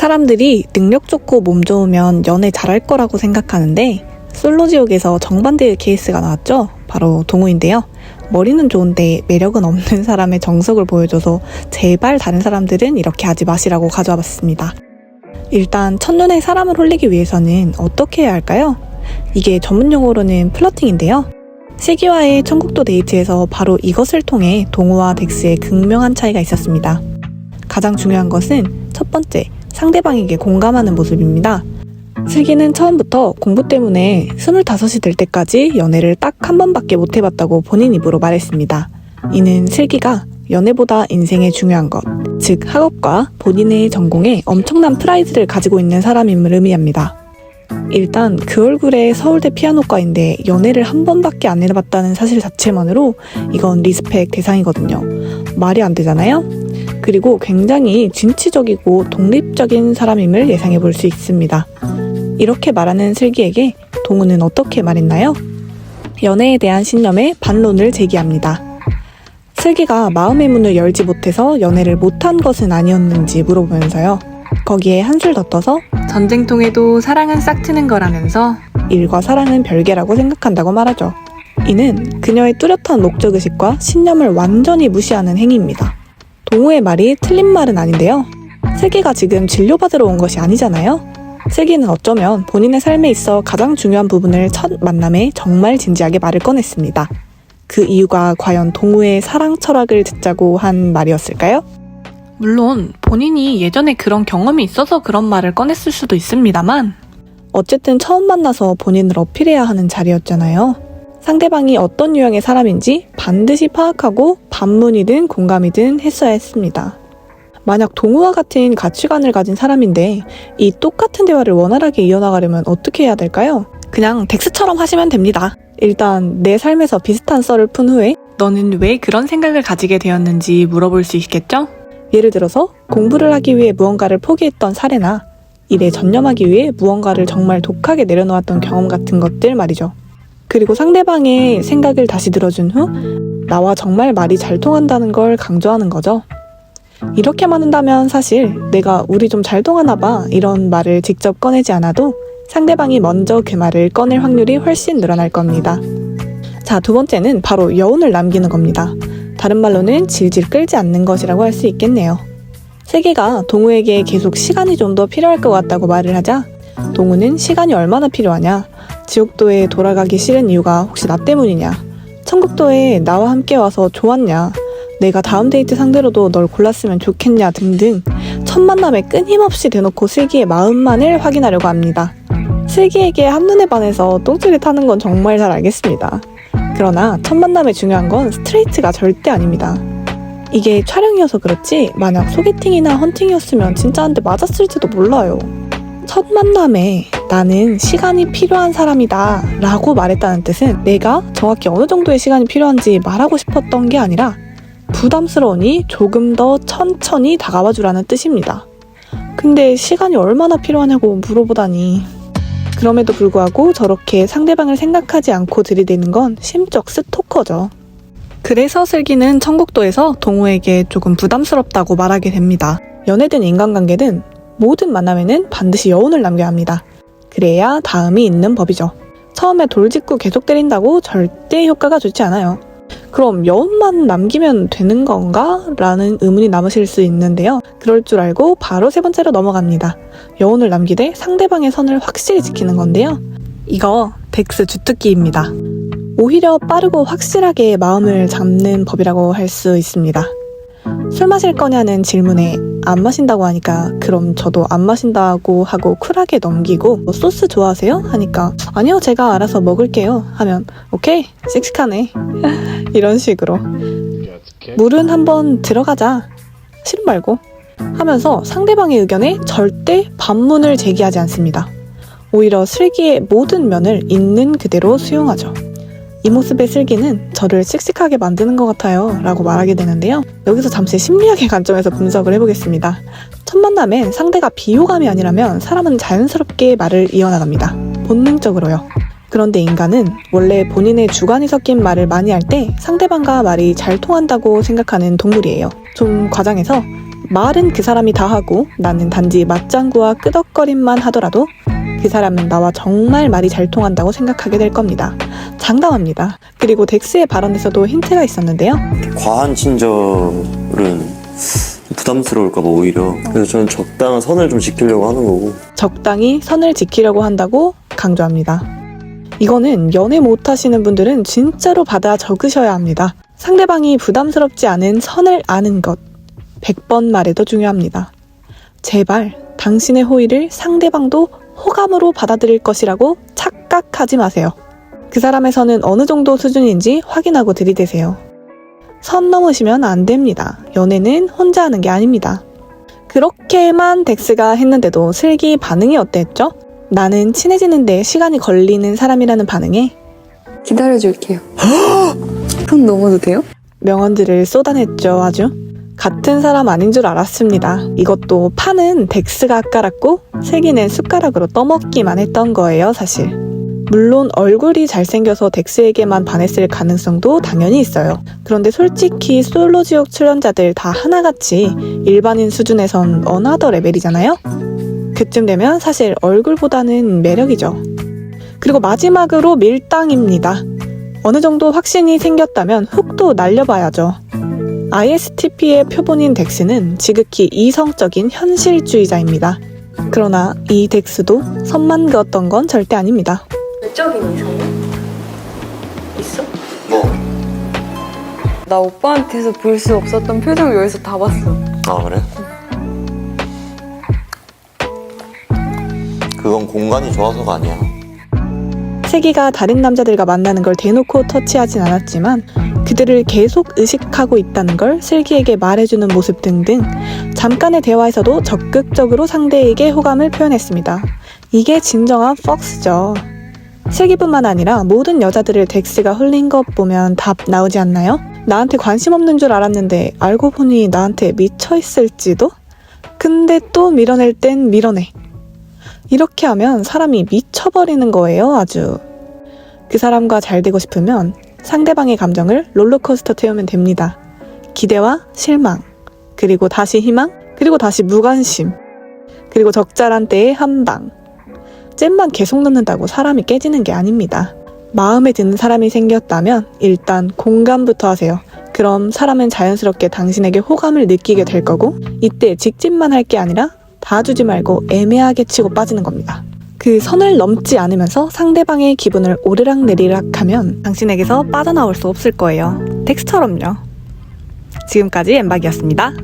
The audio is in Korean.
사람들이 능력 좋고 몸 좋으면 연애 잘할 거라고 생각하는데 솔로지옥에서 정반대의 케이스가 나왔죠. 바로 동우인데요. 머리는 좋은데 매력은 없는 사람의 정석을 보여줘서 제발 다른 사람들은 이렇게 하지 마시라고 가져와 봤습니다. 일단 첫눈에 사람을 홀리기 위해서는 어떻게 해야 할까요? 이게 전문용어로는 플러팅인데요. 슬기와의 천국도 데이트에서 바로 이것을 통해 동우와 덱스의 극명한 차이가 있었습니다. 가장 중요한 것은 첫 번째, 상대방에게 공감하는 모습입니다. 슬기는 처음부터 공부 때문에 25이 될 때까지 연애를 딱 한 번밖에 못 해봤다고 본인 입으로 말했습니다. 이는 슬기가 연애보다 인생의 중요한 것, 즉 학업과 본인의 전공에 엄청난 프라이드를 가지고 있는 사람임을 의미합니다. 일단 그 얼굴에 서울대 피아노과인데 연애를 한 번밖에 안 해봤다는 사실 자체만으로 이건 리스펙 대상이거든요. 말이 안 되잖아요? 그리고 굉장히 진취적이고 독립적인 사람임을 예상해 볼 수 있습니다. 이렇게 말하는 슬기에게 동우는 어떻게 말했나요? 연애에 대한 신념에 반론을 제기합니다. 슬기가 마음의 문을 열지 못해서 연애를 못한 것은 아니었는지 물어보면서요. 거기에 한술 더 떠서 전쟁통에도 사랑은 싹트는 거라면서 일과 사랑은 별개라고 생각한다고 말하죠. 이는 그녀의 뚜렷한 목적의식과 신념을 완전히 무시하는 행위입니다. 동우의 말이 틀린 말은 아닌데요. 슬기가 지금 진료받으러 온 것이 아니잖아요. 슬기는 어쩌면 본인의 삶에 있어 가장 중요한 부분을 첫 만남에 정말 진지하게 말을 꺼냈습니다. 그 이유가 과연 동우의 사랑 철학을 듣자고 한 말이었을까요? 물론 본인이 예전에 그런 경험이 있어서 그런 말을 꺼냈을 수도 있습니다만 어쨌든 처음 만나서 본인을 어필해야 하는 자리였잖아요. 상대방이 어떤 유형의 사람인지 반드시 파악하고 반문이든 공감이든 했어야 했습니다. 만약 동우와 같은 가치관을 가진 사람인데 이 똑같은 대화를 원활하게 이어나가려면 어떻게 해야 될까요? 그냥 덱스처럼 하시면 됩니다. 일단 내 삶에서 비슷한 썰을 푼 후에 너는 왜 그런 생각을 가지게 되었는지 물어볼 수 있겠죠? 예를 들어서 공부를 하기 위해 무언가를 포기했던 사례나 일에 전념하기 위해 무언가를 정말 독하게 내려놓았던 경험 같은 것들 말이죠. 그리고 상대방의 생각을 다시 들어준 후 나와 정말 말이 잘 통한다는 걸 강조하는 거죠. 이렇게만 한다면 사실 내가 우리 좀 잘 통하나 봐 이런 말을 직접 꺼내지 않아도 상대방이 먼저 그 말을 꺼낼 확률이 훨씬 늘어날 겁니다. 자, 두 번째는 바로 여운을 남기는 겁니다. 다른 말로는 질질 끌지 않는 것이라고 할 수 있겠네요. 슬기가 동우에게 계속 시간이 좀 더 필요할 것 같다고 말을 하자 동우는 시간이 얼마나 필요하냐? 지옥도에 돌아가기 싫은 이유가 혹시 나 때문이냐? 천국도에 나와 함께 와서 좋았냐? 내가 다음 데이트 상대로도 널 골랐으면 좋겠냐 등등 첫 만남에 끊임없이 대놓고 슬기의 마음만을 확인하려고 합니다. 슬기에게 한눈에 반해서 똥줄이 타는 건 정말 잘 알겠습니다. 그러나 첫 만남에 중요한 건 스트레이트가 절대 아닙니다. 이게 촬영이어서 그렇지 만약 소개팅이나 헌팅이었으면 진짜 한 대 맞았을지도 몰라요. 첫 만남에 나는 시간이 필요한 사람이다 라고 말했다는 뜻은 내가 정확히 어느 정도의 시간이 필요한지 말하고 싶었던 게 아니라 부담스러우니 조금 더 천천히 다가와 주라는 뜻입니다. 근데 시간이 얼마나 필요하냐고 물어보다니. 그럼에도 불구하고 저렇게 상대방을 생각하지 않고 들이대는 건 심적 스토커죠. 그래서 슬기는 천국도에서 동우에게 조금 부담스럽다고 말하게 됩니다. 연애든 인간관계든 모든 만남에는 반드시 여운을 남겨야 합니다. 그래야 다음이 있는 법이죠. 처음에 돌직구 계속 때린다고 절대 효과가 좋지 않아요. 그럼 여운만 남기면 되는 건가? 라는 의문이 남으실 수 있는데요. 그럴 줄 알고 바로 세 번째로 넘어갑니다. 여운을 남기되 상대방의 선을 확실히 지키는 건데요. 이거 덱스 주특기입니다. 오히려 빠르고 확실하게 마음을 잡는 법이라고 할 수 있습니다. 술 마실 거냐는 질문에 안 마신다고 하니까 그럼 저도 안 마신다고 하고 쿨하게 넘기고 소스 좋아하세요? 하니까 아니요 제가 알아서 먹을게요 하면 오케이 씩씩하네 이런 식으로 물은 한번 들어가자 싫음 말고 하면서 상대방의 의견에 절대 반문을 제기하지 않습니다. 오히려 슬기의 모든 면을 있는 그대로 수용하죠. 이 모습의 슬기는 저를 씩씩하게 만드는 것 같아요 라고 말하게 되는데요. 여기서 잠시 심리학의 관점에서 분석을 해보겠습니다. 첫 만남엔 상대가 비호감이 아니라면 사람은 자연스럽게 말을 이어나갑니다. 본능적으로요. 그런데 인간은 원래 본인의 주관이 섞인 말을 많이 할 때 상대방과 말이 잘 통한다고 생각하는 동물이에요. 좀 과장해서 말은 그 사람이 다 하고 나는 단지 맞장구와 끄덕거림만 하더라도 그 사람은 나와 정말 말이 잘 통한다고 생각하게 될 겁니다. 장담합니다. 그리고 덱스의 발언에서도 힌트가 있었는데요. 과한 친절은 부담스러울까봐 오히려. 그래서 저는 적당한 선을 좀 지키려고 하는 거고. 적당히 선을 지키려고 한다고 강조합니다. 이거는 연애 못하시는 분들은 진짜로 받아 적으셔야 합니다. 상대방이 부담스럽지 않은 선을 아는 것 100번 말해도 중요합니다. 제발 당신의 호의를 상대방도 호감으로 받아들일 것이라고 착각하지 마세요. 그 사람의 선은 어느 정도 수준인지 확인하고 들이대세요. 선 넘으시면 안 됩니다. 연애는 혼자 하는 게 아닙니다. 그렇게만 덱스가 했는데도 슬기 반응이 어땠죠? 나는 친해지는데 시간이 걸리는 사람이라는 반응에 기다려줄게요. 손 넘어도 돼요? 명언들을 쏟아냈죠. 아주 같은 사람 아닌 줄 알았습니다. 이것도 판은 덱스가 깔았고 슬기는 숟가락으로 떠먹기만 했던 거예요. 사실 물론 얼굴이 잘생겨서 덱스에게만 반했을 가능성도 당연히 있어요. 그런데 솔직히 솔로지옥 출연자들 다 하나같이 일반인 수준에선 어나더 레벨이잖아요. 그쯤 되면 사실 얼굴보다는 매력이죠. 그리고 마지막으로 밀당입니다. 어느 정도 확신이 생겼다면 훅도 날려봐야죠. ISTP의 표본인 덱스는 지극히 이성적인 현실주의자입니다. 그러나 이 덱스도 선만 그었던 건 절대 아닙니다. 외적인 이상형? 있어? 뭐? 나 오빠한테서 볼 수 없었던 표정 여기서 다 봤어. 아 그래? 그건 공간이 좋아서가 아니야. 슬기가 다른 남자들과 만나는 걸 대놓고 터치하진 않았지만 그들을 계속 의식하고 있다는 걸 슬기에게 말해주는 모습 등등 잠깐의 대화에서도 적극적으로 상대에게 호감을 표현했습니다. 이게 진정한 퍽스죠. 슬기뿐만 아니라 모든 여자들을 덱스가 홀린 것 보면 답 나오지 않나요? 나한테 관심 없는 줄 알았는데 알고 보니 나한테 미쳐있을지도? 근데 또 밀어낼 땐 밀어내. 이렇게 하면 사람이 미쳐버리는 거예요. 아주. 그 사람과 잘 되고 싶으면 상대방의 감정을 롤러코스터 태우면 됩니다. 기대와 실망, 그리고 다시 희망, 그리고 다시 무관심, 그리고 적절한 때의 한방. 잼만 계속 넣는다고 사람이 깨지는 게 아닙니다. 마음에 드는 사람이 생겼다면 일단 공감부터 하세요. 그럼 사람은 자연스럽게 당신에게 호감을 느끼게 될 거고 이때 직진만 할 게 아니라 봐주지 말고 애매하게 치고 빠지는 겁니다. 그 선을 넘지 않으면서 상대방의 기분을 오르락내리락 하면 당신에게서 빠져나올 수 없을 거예요. 덱스처럼요. 지금까지 엠박이었습니다.